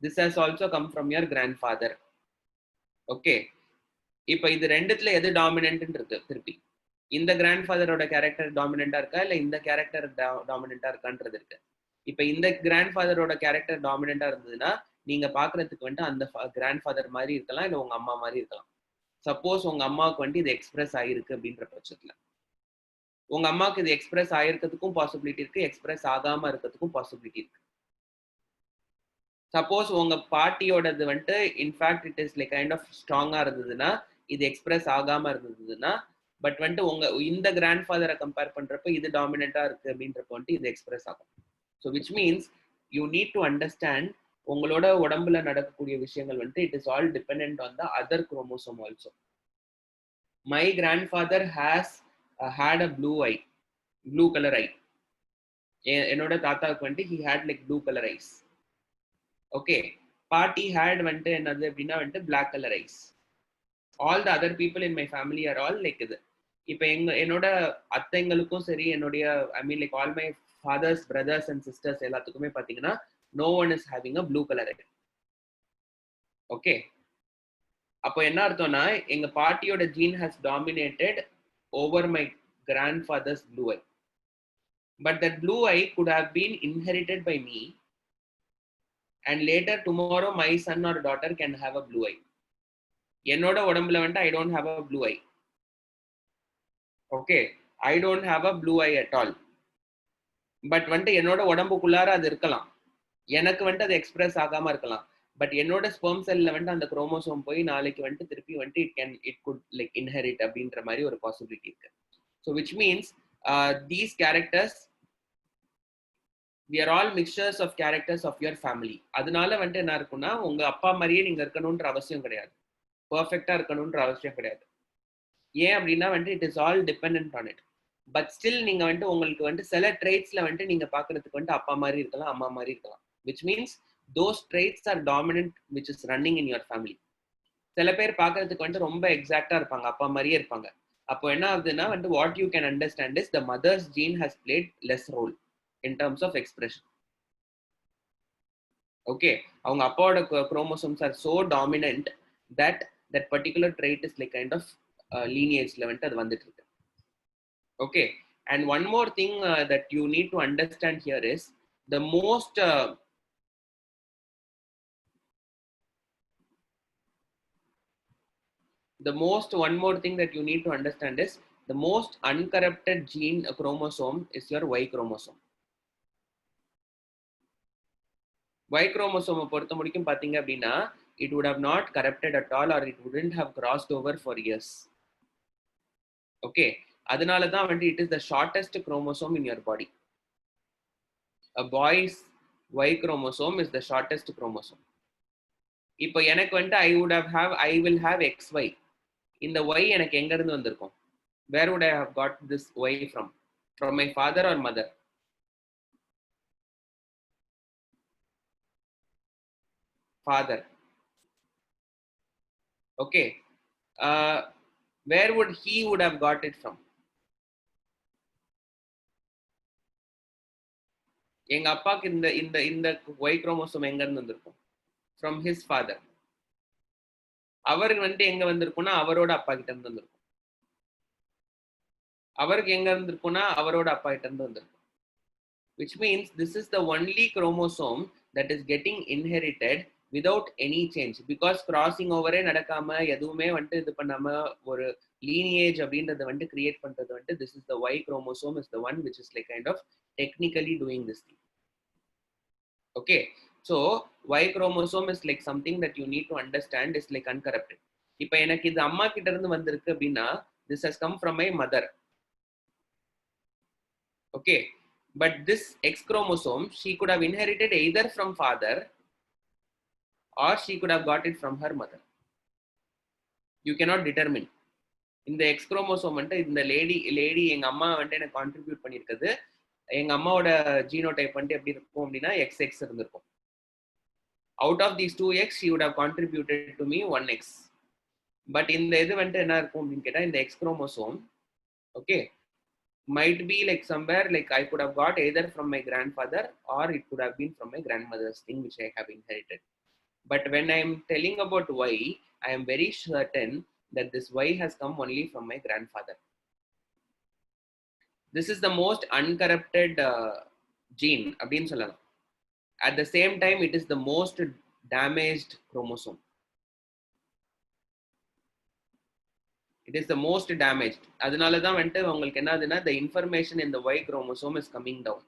this has also come from your grandfather. Okay, இப்போ இது ரெண்டுத்துல எது டாமினன்ட் இருக்கு? திருப்பி இந்த கிராண்ட் ஃபாதரோட கேரக்டர் டாமினண்டா இருக்கா இல்ல இந்த கேரக்டர் டாமினண்டா இருக்கான்றது இருக்கு. இப்போ இந்த கிராண்ட் ஃபாதரோட கேரக்டர் டாமினண்டா இருந்ததுன்னா நீங்க பாக்குறதுக்கு வந்துட்டு அந்த கிராண்ட் ஃபாதர் மாதிரி இருக்கலாம், இல்ல உங்க அம்மா மாதிரி இருக்கலாம். சப்போஸ் உங்க அம்மாவுக்கு வந்துட்டு இது எக்ஸ்பிரஸ் ஆயிருக்கு அப்படின்ற பட்சத்துல உங்க அம்மாவுக்கு இது எக்ஸ்பிரஸ் ஆயிருக்கிறதுக்கும் பாசிபிலிட்டி இருக்கு, எக்ஸ்பிரஸ் ஆகாம இருக்கிறதுக்கும் பாசிபிலிட்டி இருக்கு. சப்போஸ் உங்க பாட்டியோடது வந்துட்டு in fact it is like kind of ஸ்ட்ராங்கா இருந்ததுன்னா, இது எக்ஸ்பிரஸ் ஆகாம இருந்ததுன்னா, பட் வந்துட்டு உங்க இந்த கிராண்ட் ஃபாதரை கம்பேர் பண்றப்ப இது டாமினண்டா இருக்கு அப்படின்றப்ப வந்துட்டு இது எக்ஸ்பிரஸ் ஆகும். So which means you need to understand உங்களோட உடம்புல நடக்கக்கூடிய விஷயங்கள் வந்துட்டு it is all depend on the other chromosome also. My grandfather has had a blue color eye. என்னோட தாத்தாவுக்கு வந்துட்டு he had like blue color eyes. Okay, பாட்டி had வந்துட்டு என்னது அப்படின்னா வந்துட்டு black color eyes. all the other people in my family are all like இது. இப்போ என்னோட அத்தைங்களுக்கும் சரி, என்னுடைய I mean like all my father's brothers and sisters எல்லாத்துக்குமே பார்த்தீங்கன்னா no one is having a blue color eye. Okay, அப்போ என்ன அர்த்தம்னா எங்க பாட்டியோட gene has dominated over my grandfather's blue eye, but that blue eye could have been inherited by me, and later tomorrow my son or daughter can have a blue eye. என்னோட உடம்புல வந்துட்டு I don't have a blue eye. Okay, I don't have a blue eye at all. But வந்துட்டு என்னோட உடம்புக்குள்ளார அது இருக்கலாம், எனக்கு வந்துட்டு அது எக்ஸ்பிரஸ் ஆகாம இருக்கலாம். பட் என்னோட ஸ்பெர்ம் செல்ல வந்துட்டு அந்த குரோமோசோம் போய் நாளைக்கு வந்துட்டு திருப்பி வந்துட்டு இட் குட் லைக் இன்ஹெரிட் அப்படின்ற மாதிரி ஒரு பாசிபிலிட்டி இருக்கு. So which means these characters we are all mixtures of characters of your family. அதனால வந்துட்டு என்ன இருக்குன்னா உங்க அப்பா மாதிரியே நீங்க இருக்கணும்ன்ற அவசியம் கிடையாது, பர்ஃபெக்டா இருக்கணும்ன்ற அவசியம் கிடையாது. ஏன் அப்படின்னா வந்துட்டு it is all depend on it. But still நீங்க வந்துட்டு உங்களுக்கு வந்துட்டு சில ட்ரைட்ஸ்ல வந்துட்டு நீங்க பாக்குறதுக்கு வந்துட்டு அப்பா மாதிரி இருக்கலாம், அம்மா மாதிரி இருக்கலாம். Which means those traits are dominant which is running in your family. சில பேர் பாக்குறதுக்கு வந்துட்டு ரொம்ப எக்ஸாக்டா இருப்பாங்க, அப்பா மாதிரியே இருப்பாங்க. அப்போ என்ன ஆகுதுன்னா வந்துட்டு what you can understand is the mother's gene has played less role in terms of expression. Okay, அவங்க அப்பாவோட chromosomes are so dominant that that particular trait is like kind of லீனியேஜ்ல வந்துட்டு அது வந்துட்டு இருக்கு. Okay, and one more thing that you need to understand here is the most one more thing that you need to understand is the most uncorrupted gene chromosome is your Y chromosome. Y chromosome பொறுத்த முடிக்கும் பாத்தீங்க அப்படின்னா it would have not corrupted at all or it wouldn't have crossed over for years. Okay, அதனால தான் வந்து it is the shortest chromosome in your body. A boy's Y chromosome is the shortest chromosome. இப்போ எனக்கு வந்து I will have XY. இந்த Y எனக்கு எங்க இருந்து வந்திருக்கும்? Where would I have got this Y from? From my father or mother? Father. Okay. Where would he have got it from? எங்க அப்பாக்கு இந்த இந்த இந்த Y chromosome எங்க இருந்து வந்திருக்கும்? From his father. அவருக்கு வந்துட்டு எங்க வந்திருக்கும்னா அவரோட அப்பா கிட்ட இருந்து வந்திருக்கும். அவருக்கு எங்க இருந்திருக்கும்னா அவரோட அப்பா கிட்ட இருந்து வந்திருக்கும். Which means this is the only chromosome that is getting inherited without any change, because crossing over நடக்காம எதுவுமே வந்துட்டு இது பண்ணாம ஒரு lineage அப்படின்றத வந்துட்டு கிரியேட் பண்றது வந்துட்டு this is the Y chromosome is the one which is like kind of technically doing this thing. Okay, so Y chromosome is like something that you need to understand is like uncorrupted. இப்போ எனக்கு இது அம்மா கிட்ட இருந்து வந்திருக்கு அப்படின்னா this has come from my mother. Okay, but this X chromosome she could have inherited either from father or she could have got it from her mother. You cannot determine. இந்த X chromosome வந்துட்டு இந்த lady எங்க அம்மா வந்துட்டு எனக்கு contribute பண்ணியிருக்குது. எங்க அம்மாவோட ஜீனோடைப் வந்துட்டு எப்படி இருக்கும் அப்படின்னா XX இருந்திருக்கும். Out of these 2X she would have contributed to me 1X. But இந்த இது வந்துட்டு என்ன இருக்கும் அப்படின்னு கேட்டா இந்த X chromosome okay might be like somewhere like I could have got either from my grandfather or it could have been from my grandmother's thing which I have inherited. But when I am telling about Y, I am very certain that this Y has come only from my grandfather. This is the most uncorrupted gene அப்படின்னு சொல்லலாம். At the same time it is the most damaged chromosome. It is the most damaged. அதனால தான் வந்துட்டு உங்களுக்கு என்னதுன்னா the information in the Y chromosome is coming down.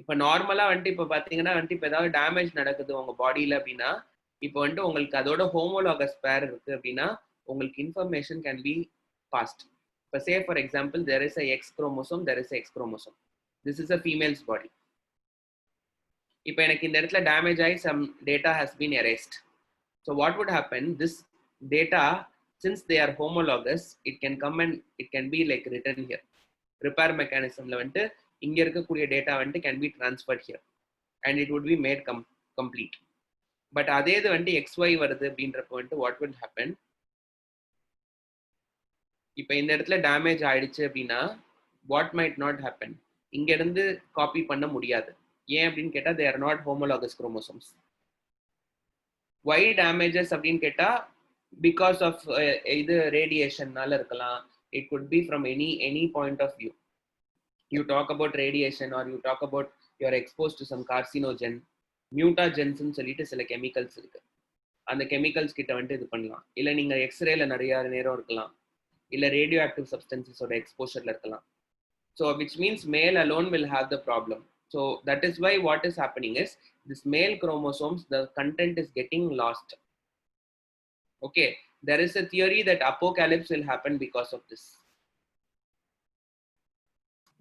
இப்போ நார்மலா வந்துட்டு இப்போ பார்த்தீங்கன்னா வந்துட்டு இப்போ ஏதாவது டேமேஜ் நடக்குது உங்க பாடியில அப்படின்னா இப்போ வந்துட்டு உங்களுக்கு அதோட ஹோமோலாகஸ் பேர் இருக்கு அப்படின்னா உங்களுக்கு இன்ஃபர்மேஷன் கேன் பி பாஸ்ட். இப்போ say for example there is a X chromosome, there is a X chromosome. This is a female's body. இப்போ எனக்கு இந்த இடத்துல டேமேஜ் ஆகி some data has been erased. So what would happen? This data, since they are homologous, it can come and it can be like written here. Repair mechanismல வந்துட்டு இங்க இருக்கக்கூடிய data வந்துட்டு can be transferred here and it would be made complete. But அதே இது வந்துட்டு XY வருது அப்படின்றப்ப வந்துட்டு வாட் வில் ஹேப்பன்? இப்போ இந்த இடத்துல டேமேஜ் ஆயிடுச்சு அப்படின்னா வாட் மைட் நாட் ஹேப்பன்? இங்க இருந்து காப்பி பண்ண முடியாது. ஏன் அப்படின்னு கேட்டா they are not homologous chromosomes. Y damages அப்படின்னு கேட்டா பிகாஸ் ஆஃப் இது ரேடியேஷன்னால இருக்கலாம். It could be from any point of view. You talk about radiation or you talk about you're exposed to some carcinogen, mutagens ன்னு சொல்லிட்டு சில chemicals இருக்கு. அந்த கெமிக்கல்ஸ் கிட்ட வந்துட்டு இது பண்ணலாம். இல்லை நீங்க எக்ஸ்ரேல நிறைய நேரம் இருக்கலாம், இல்லை ரேடியோ ஆக்டிவ் சப்ஸ்டன்சஸோட எக்ஸ்போஷர்ல இருக்கலாம். ஸோ விச் மீன்ஸ் மேல் alone will have the problem. So that is why what is happening is this male chromosomes, the content is getting lost. Okay, there is a theory that apocalypse will happen because of this.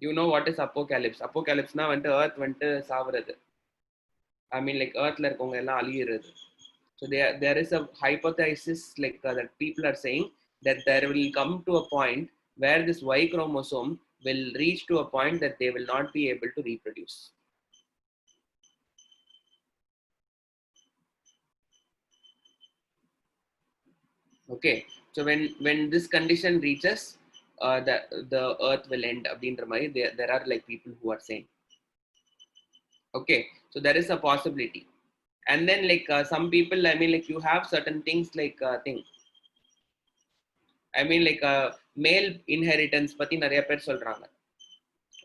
You know what is apocalypse? Apocalypse na vantu earth vantu saavradhu. I mean like earth la irukavanga ella aliyiradhu. So there is a hypothesis like that people are saying that there will come to a point where this Y chromosome will reach to a point that they will not be able to reproduce. Okay, so when this condition reaches the earth will end அப்படின்ற மாதிரி there are like people who are saying. Okay, so there is a possibility. And then like some people, I mean like you have certain things like I mean like male inheritance பத்தி நிறைய பேர் சொல்றாங்க.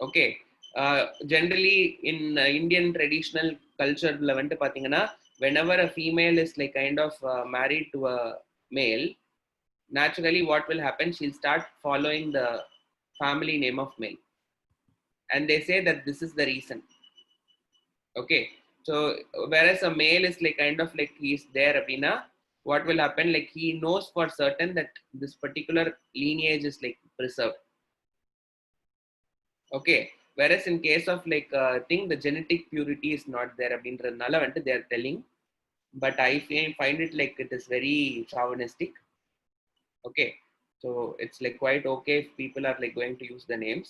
Okay, generally in Indian traditional culture ல வந்துட்டு பாத்தீங்கன்னா whenever a female is like kind of married to a male, naturally what will happen, she'll start following the family name of male, and they say that this is the reason. Okay, so whereas a male is like kind of like he's there abina, what will happen, like he knows for certain that this particular lineage is like preserved. Okay, whereas in case of like thing the genetic purity is not there abindradnala vantu they are telling, but I find it like it is very chauvinistic. Okay, so it's like quite okay if people are like going to use the names,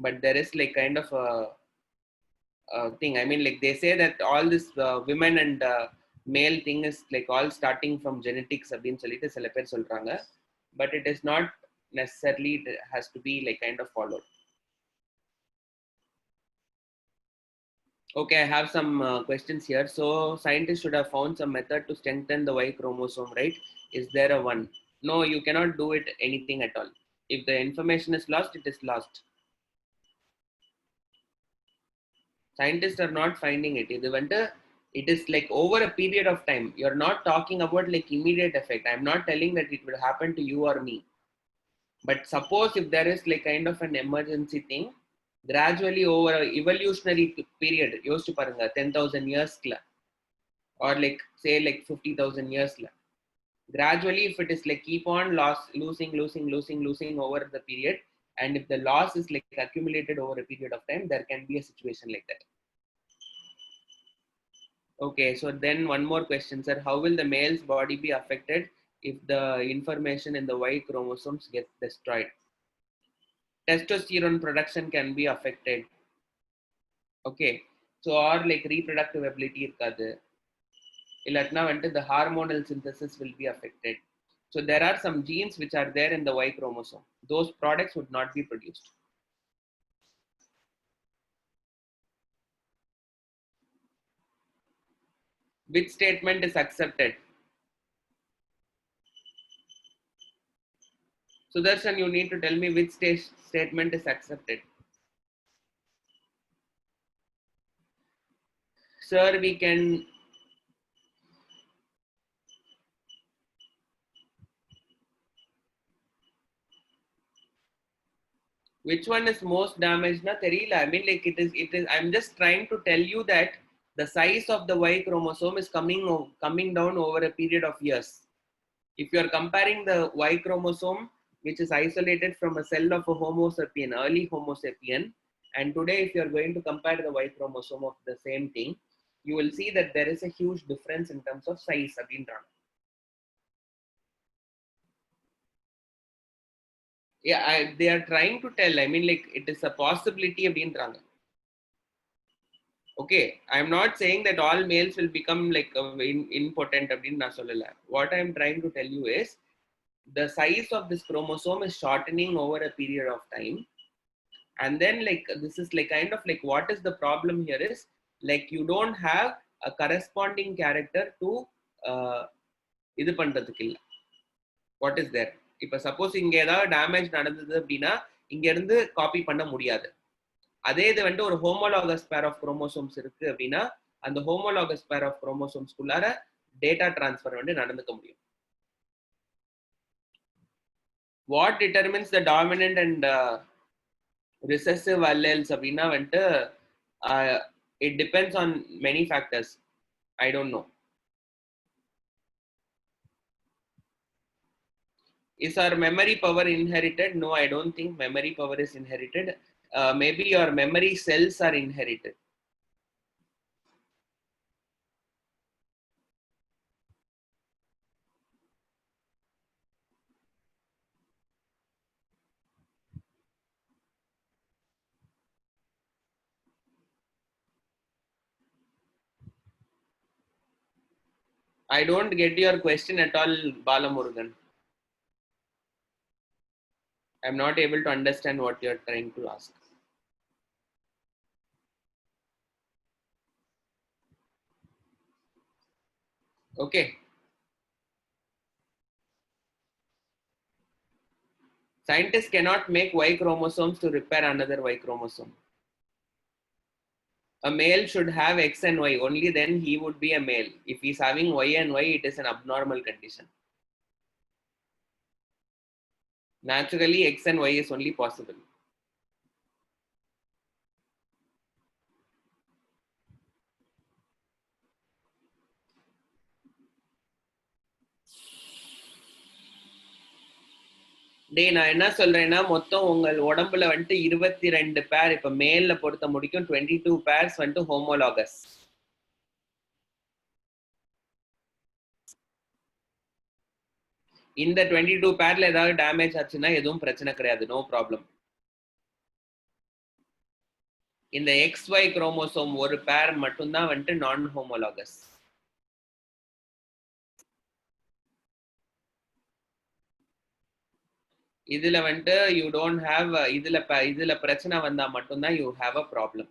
but there is like kind of a thing. I mean like they say that all this women and male thing is like all starting from genetics அப்படின்னு சொல்லிட்டு சில பேர் சொல்றாங்க, but it is not necessarily, it has to be like kind of followed. Okay, I have some questions here. So scientists should have found some method to strengthen the Y chromosome, right? Is there a one? No, you cannot do it anything at all. If the information is lost, it is lost. Scientists are not finding it. It is like over a period of time. You're not talking about like immediate effect. I'm not telling that it will happen to you or me. But suppose if there is like kind of an emergency thing, Gradually over a evolutionary period, யோசிச்சு பாருங்க 10,000 years or like say like 50,000 years. Gradually, if it is like keep on losing over the period, and if the loss is like accumulated over a period of time, there can be a situation like that. Okay, so then one more question, sir. How will the male's body be affected if the information in the Y chromosomes gets destroyed? Testosterone production can be affected. Okay, so or like reproductive ability irukadu. Illatna vantu the hormonal synthesis will be affected. So there are some genes which are there in the Y chromosome. Those products would not be produced. Which statement is accepted? Sudarshan, you need to tell me which statement is accepted. Sir, we can... Which one is most damaged? Na theriyala. I mean, like it is. I'm just trying to tell you that the size of the Y chromosome is coming down over a period of years. If you are comparing the Y chromosome, which is isolated from a cell of a Homo sapien, early Homo sapien, and today, if you are going to compare the Y chromosome of the same thing, you will see that there is a huge difference in terms of size. Yeah, they are trying to tell. I mean, like it is a possibility. Okay, I'm not saying that all males will become like impotent. What I'm trying to tell you is the size of this chromosome is shortening over a period of time, and then like this is like kind of like what is the problem here is like you don't have a corresponding character to இது பண்றதுக்கு இல்ல. What is there? இப்ப suppose இங்க ஏதாவது damage நடந்தது அப்படின்னா இங்க இருந்து காப்பி பண்ண முடியாது. அதே இது வந்துட்டு ஒரு ஹோமோலாகஸ் பேர் ஆஃப் குரோமோசோம்ஸ் இருக்கு அப்படின்னா அந்த homologous pair of குரோமோசோம்ஸ்குள்ளார data transfer வந்து நடந்துக்க முடியும். What determines the dominant and recessive alleles அப்படின்னா வந்துட்டு it depends on many factors. I don't know. Is our memory power inherited? No, I don't think memory power is inherited. Maybe your memory cells are inherited. I don't get your question at all, Balamurugan. I'm not able to understand what you're trying to ask. Okay. Scientists cannot make Y chromosomes to repair another Y chromosome. A male should have X and Y, only then he would be a male. If he's having Y and Y, it is an abnormal condition. Naturally, X and Y is only possible. டேய் நான் என்ன சொல்றேன்னா மொத்தம் உங்கள் உடம்புல வந்துட்டு 22 பேர் இப்ப மேல்ல பொறுத்த முடிக்கும் 22 பேர்ஸ் வந்துட்டு ஹோமோலாகஸ். இந்த 22 பேர்ல ஏதாவது டேமேஜ் ஆச்சுன்னா எதுவும் பிரச்சனை கிடையாது, நோ ப்ராப்ளம். இந்த XY குரோமோசோம் ஒரு பேர் மட்டும்தான் வந்துட்டு நான் ஹோமோலாகஸ். இதுல வந்துட்டு யூ டோன்ட் ஹேவ் இதுல பிரச்சனை வந்தா மட்டும்தான் you have a problem.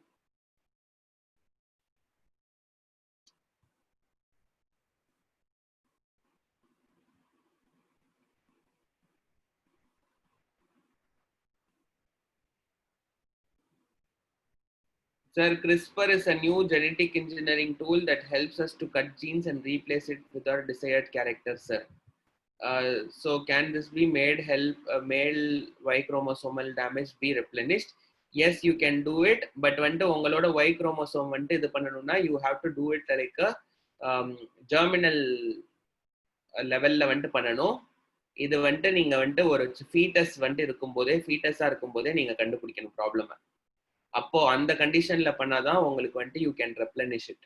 Sir, CRISPR is a new genetic engineering tool that helps us to cut genes and replace it with our desired characters, sir. So can this be made help male Y chromosomal damage be replenished? yes, you can do it, but வந்துட்டு உங்களோட Y chromosome வந்துட்டு இது பண்ணணும்னா you have to do it like a germinal லெவல்ல வந்துட்டு பண்ணணும். இது வந்துட்டு நீங்க வந்துட்டு ஒரு ஃபீட்டஸ் வந்துட்டு இருக்கும்போதே ஃபீட்டஸா இருக்கும்போதே நீங்க கண்டுபிடிக்கணும் ப்ராப்ளம். அப்போ அந்த கண்டிஷன்ல பண்ணாதான் உங்களுக்கு வந்துட்டு யூ கேன் ரெப்ளனிஷ் இட்.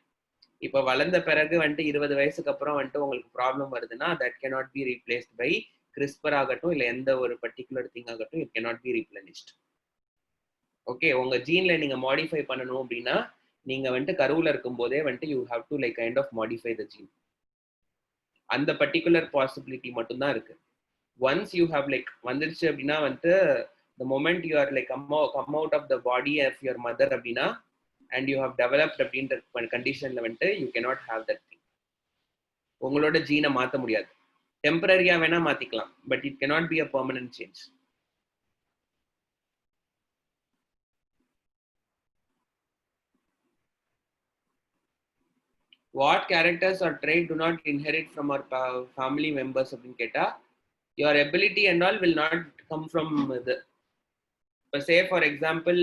இப்போ வளர்ந்த பிறகு வந்துட்டு 20 வயசுக்கு அப்புறம் வந்துட்டு உங்களுக்கு ப்ராப்ளம் வருதுன்னா that cannot be replaced by CRISPR ஆகட்டும் இல்லை எந்த ஒரு பர்டிகுலர் திங் ஆகட்டும், it cannot be replenished. Okay, உங்க ஜீன்ல நீங்க மாடிஃபை பண்ணணும் அப்படின்னா நீங்க வந்துட்டு கருவுல இருக்கும் போதே வந்துட்டு you have to like kind of modify the gene. அந்த பர்டிகுலர் பாசிபிலிட்டி மட்டும்தான் இருக்கு. ஒன்ஸ் யூ ஹாவ் லைக் வந்துருச்சு அப்படின்னா வந்துட்டு the moment you are like come out of the body of your mother அப்படின்னா and you have developed அப்படின்ற கண்டிஷன்ல வந்துட்டு you cannot have that thing. உங்களோட ஜீனை மாற்ற முடியாது. டெம்பரரியா வேணா மாத்திக்கலாம், but it cannot be a permanent change. What characters or trait do not inherit from our family members அப்படின்னு கேட்டா your ability and all will not come from the say for example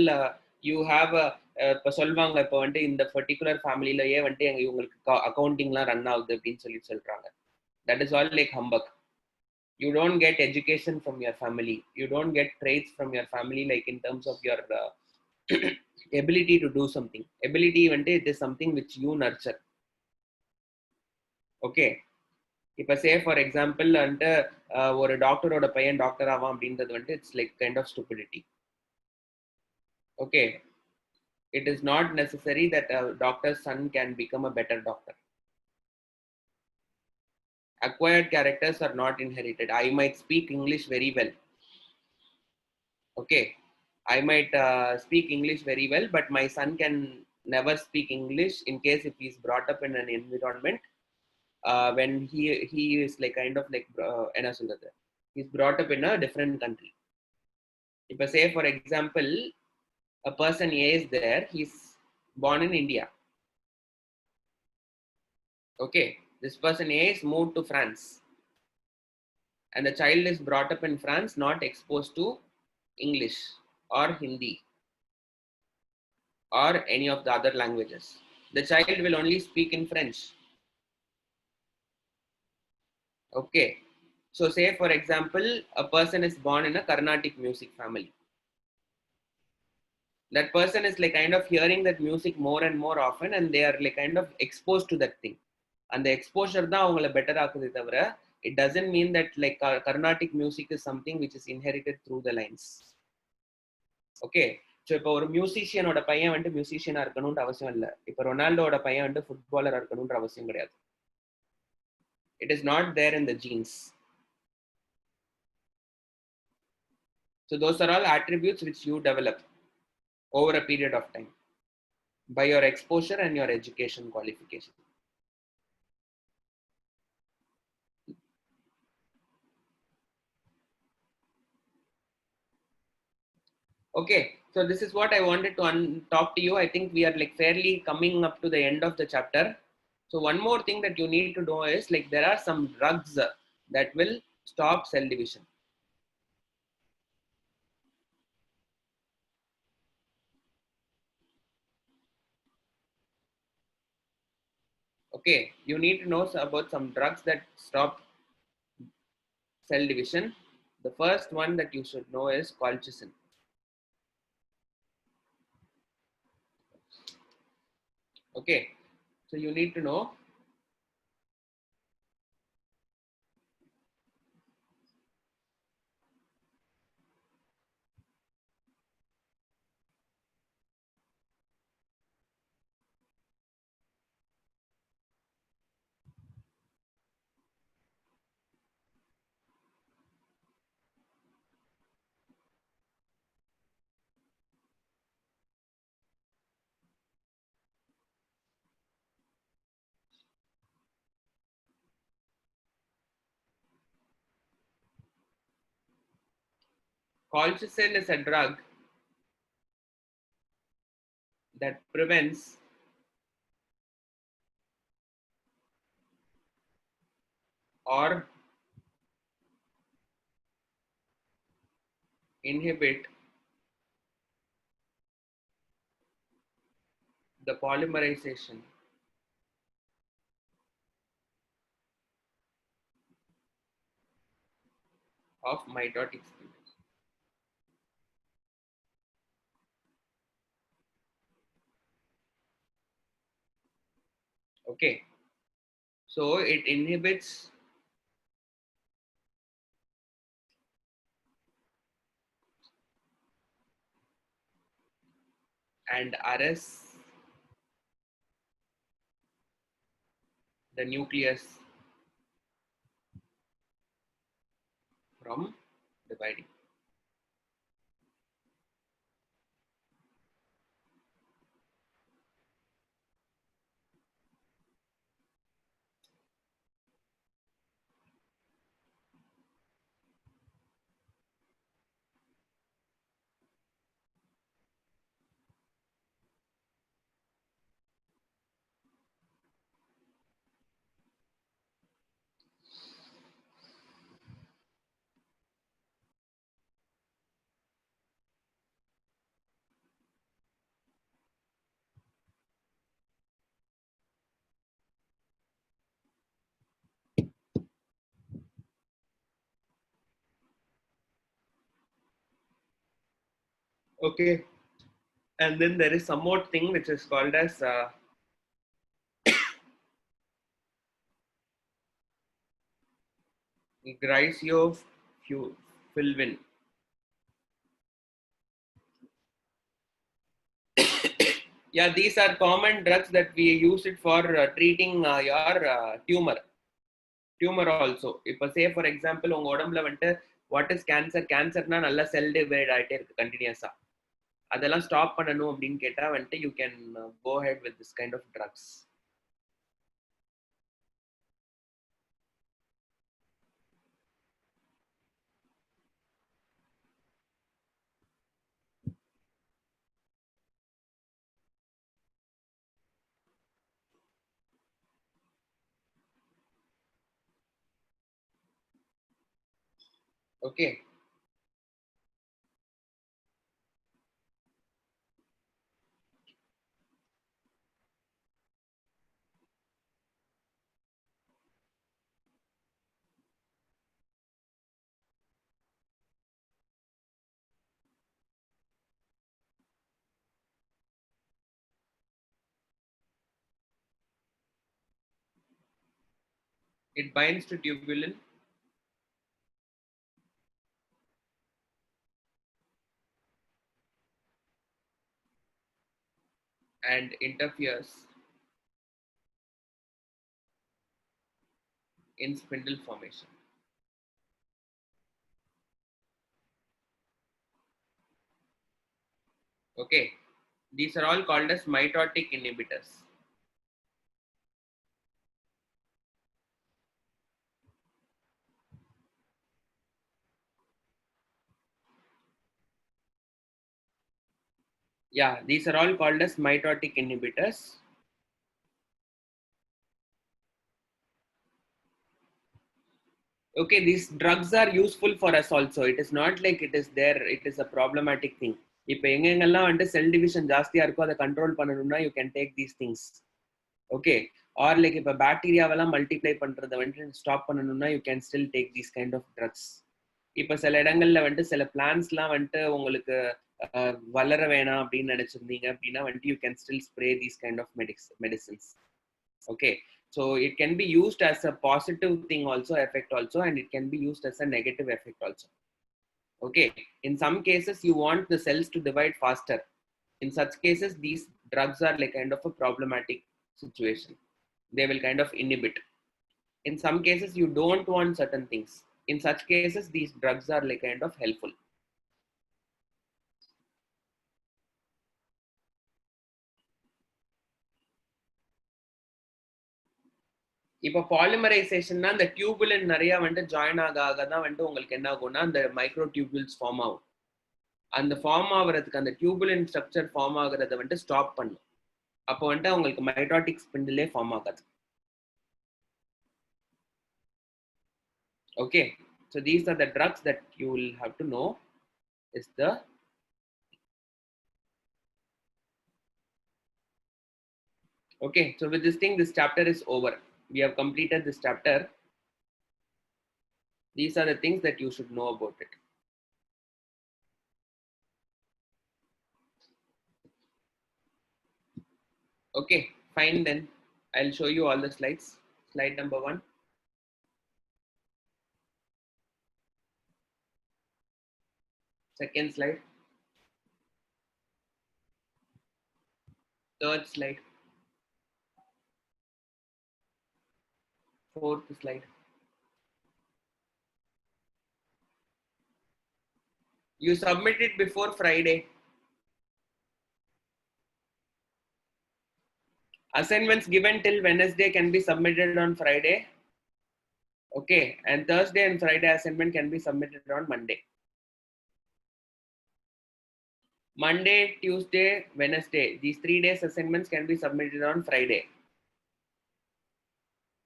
you have a இப்போ சொல்லுவாங்க இப்போ வந்துட்டு இந்த particular ஃபேமிலியிலேயே வந்துட்டு எங்க இவங்களுக்கு அக்கௌண்டிங்லாம் ரன் ஆகுது அப்படின்னு சொல்றாங்க. That is all like humbug. You don't get education from your family, you don't get traits from your family like in terms of your ability to do something. Ability வந்துட்டு it is something which you nurture. Okay, இப்போ say for example வந்துட்டு ஒரு டாக்டரோட பையன் doctor ஆவான் அப்படின்றது வந்துட்டு it's like kind of stupidity. Okay, it is not necessary that a doctor's son can become a better doctor. Acquired characters are not inherited. I might speak English very well. Okay, I might speak English very well, but my son can never speak English in case if he's brought up in an environment when he is like kind of like he's brought up in a different country. If I say for example a person A is there, he's born in India. Okay, this person A is moved to France and the child is brought up in France, not exposed to English or Hindi or any of the other languages. The child will only speak in French. Okay, so say for example a person is born in a Carnatic music family. That person is like kind of hearing that music more and more often and they are like kind of exposed to that thing. And the exposure தான் அவங்கள better ஆக்குதே தவிர it doesn't mean that like Carnatic music is something which is inherited through the lines. Okay, so இப்போ ஒரு மியூசிஷியனோட பையன் வந்துட்டு மியூசிஷியனா இருக்கணும்ன்ற அவசியம் இல்லை. இப்போ ரொனால்டோட பையன் வந்துட்டு ஃபுட்பாலரா இருக்கணும்ன்ற அவசியம் கிடையாது. It is not there in the genes. So those are all attributes which you develop over a period of time by your exposure and your education qualification. Okay, so this is what I wanted to talk to you. I think we are like fairly coming up to the end of the chapter. So one more thing that you need to know is like there are some drugs that will stop cell division. Okay, you need to know about some drugs that stop cell division. The first one that you should know is colchicine. Okay, so you need to know colchicine is a drug that prevents or inhibit the polymerization of mitotic spindles. Okay, so it inhibits and arrests the nucleus from dividing. Okay, and then there is some more thing which is called as griseofulvin. Yeah, these are common drugs that we use it for treating your tumor also. இப்போ say for example உங்க உடம்புல வந்துட்டு what is cancer, கேன்சர்னா நல்லா செல் divide ஆகிட்டே இருக்கு கண்டினியூஸா, அதெல்லாம் stop பண்ணணும் அப்படின்னு கேட்டா வந்துட்டு you can go ahead with this kind of drugs. Okay, it binds to tubulin and interferes in spindle formation. Okay, these are all called as mitotic inhibitors. Yeah, these are all called as mitotic inhibitors. Okay, these drugs are useful for us also. It is not like it is there, it is a problematic thing. இப்போ எங்கெங்கெல்லாம் வந்துட்டு cell division ஜாஸ்தியா இருக்கோ அதை control பண்ணணும்னா you can take these things. Okay, or like இப்போ பாக்டீரியாவெல்லாம் multiply பண்றதை வந்துட்டு ஸ்டாப் பண்ணணும்னா you can still take these kind of drugs. இப்போ சில இடங்கள்ல வந்துட்டு சில பிளான்ஸ்லாம் வந்துட்டு உங்களுக்கு வளர வேணாம் அப்படின்னு நினைச்சிருந்தீங்க அப்படின்னா வந்துட்டு you can still spray these kind of medicines. Okay, so it can be used as a positive thing also, effect also, and it can be used as a negative effect also. Okay, in some cases you want the cells to divide faster. In such cases these drugs are like kind of a problematic situation, they will kind of inhibit. In some cases you don't want certain things, in such cases these drugs are like kind of helpful. இப்போ பாலிமரைசேஷன்னா அந்த டியூபுலின் நிறைய வந்துட்டு join ஆக தான் வந்துட்டு உங்களுக்கு என்ன ஆகும்னா அந்த மைக்ரோ டியூபுல்ஸ் ஃபார்ம் ஆகும். அந்த ஃபார்ம் ஆகுறதுக்கு அந்த டியூபுலின் ஸ்ட்ரக்சர் ஃபார்ம் ஆகுறத வந்துட்டு ஸ்டாப் பண்ணும். அப்போ வந்துட்டு உங்களுக்கு மைட்டாட்டிக் ஸ்பிண்டிலே ஃபார்ம் ஆகாது. Okay, so these are the drugs that you will have to know is the Okay, so with this thing, this chapter is over. We have completed this chapter. These are the things that you should know about it. Okay, fine then. I'll show you all the slides. Slide number 1. Second slide. Third slide. Fourth slide. You submit it before Friday. Assignments given till Wednesday can be submitted on Friday. Okay, and Thursday and Friday assignment can be submitted on Monday. Monday, Tuesday, Wednesday. These 3 days assignments can be submitted on Friday.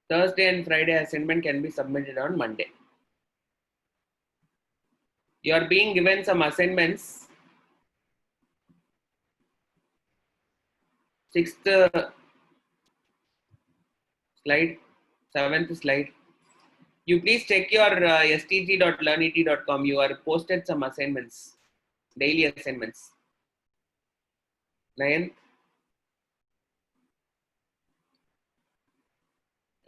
Thursday and Friday assignment can be submitted on Monday. You are being given some assignments. Sixth slide, seventh slide. You please check your stg.learnet.com. You are posted some assignments, daily assignments. Ninth,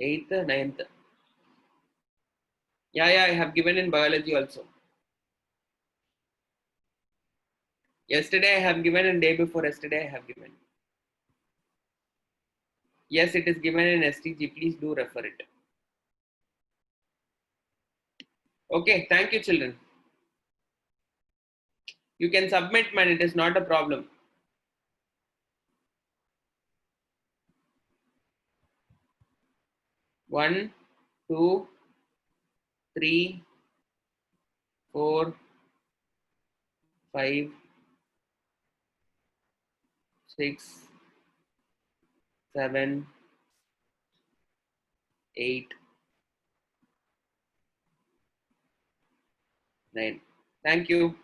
eighth, ninth. Yeah, I have given in biology also. Yesterday I have given and day before yesterday I have given. Yes, it is given in STG. Please do refer it. Okay, thank you, children. You can submit, man. It is not a problem. One, two, three, 4, 5, 6, 7, 8, 9. Thank you.